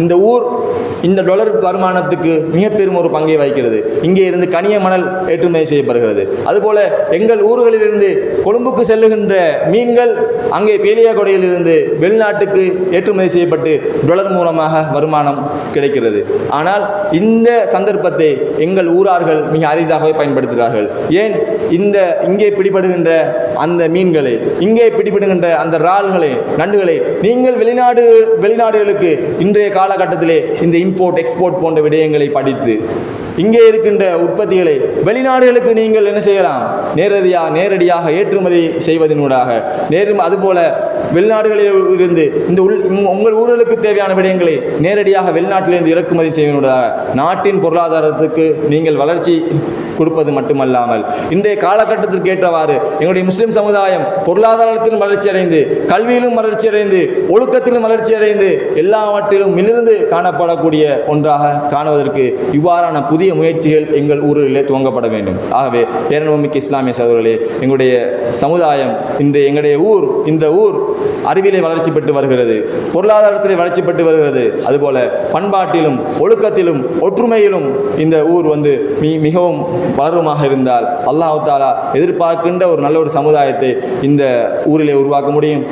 இந்த ஊர் இந்த டாலர் வருமானத்துக்கு மிக பெரும் ஒரு பங்கை வகிக்கிறது. இங்கே இருந்து கனிய மணல் ஏற்றுமதி செய்யப்படுகிறது. அதுபோல எங்கள் ஊர்களிலிருந்து கொழும்புக்கு செல்லுகின்ற மீன்கள் அங்கே பேலியாகொடையிலிருந்து வெளிநாட்டுக்கு ஏற்றுமதி செய்யப்பட்டு டாலர் மூலமாக வருமானம் கிடைக்கிறது. ஆனால் இந்த சந்தர்ப்பத்தை எங்கள் ஊரார்கள் மிக அரிதாகவே பயன்படுத்துகிறார்கள். ஏன் இங்கே பிடிபடுகின்ற அந்த மீன்களை, இங்கே பிடிபடுகின்ற அந்த இறால்களை, நண்டுகளை நீங்கள் வெளிநாடுகளுக்கு இன்றைய காலகட்டத்திலே இந்த இம்போர்ட் எக்ஸ்போர்ட் போன்ற விடயங்களை படித்து இங்கே இருக்கின்ற உற்பத்திகளை வெளிநாடுகளுக்கு நீங்கள் என்ன செய்யலாம், நேரடியாக ஏற்றுமதி செய்வதனூடாக அதுபோல வெளிநாடுகளில் இருந்து உங்கள் ஊர்களுக்கு தேவையான விடயங்களை நேரடியாக வெளிநாட்டிலிருந்து இறக்குமதி செய்வதனூடாக நாட்டின் பொருளாதாரத்துக்கு நீங்கள் வளர்ச்சி கொடுப்பது மட்டுமல்லாமல் இன்றைய காலகட்டத்திற்கு ஏற்றவாறு எங்களுடைய முஸ்லிம் சமுதாயம் பொருளாதாரத்திலும் வளர்ச்சி அடைந்து, கல்வியிலும் வளர்ச்சி அடைந்து, ஒழுக்கத்திலும் வளர்ச்சி அடைந்து, எல்லாவற்றிலும் மிளிர்ந்து காணப்படக்கூடிய ஒன்றாக காணுவதற்கு இவ்வாறான புதிய முயற்சிகள் எங்கள் ஊரிலே துவங்கப்பட வேண்டும். ஆகவே பேரன்புமிக்க இஸ்லாமிய சகோதரர்களே, எங்களுடைய சமுதாயம் இந்த ஊர் அறிவிலே வளர்ச்சி பெற்று வருகிறது, பொருளாதாரத்திலே வளர்ச்சி பெற்று வருகிறது. அதுபோல பண்பாட்டிலும் ஒழுக்கத்திலும் ஒற்றுமையிலும் இந்த ஊர் மிகவும் வளருமாக இருந்தால் அல்லாஹ் தஆலா எதிர்பார்க்கின்ற ஒரு நல்ல ஒரு சமுதாயத்தை இந்த ஊரிலே உருவாக்க முடியும்.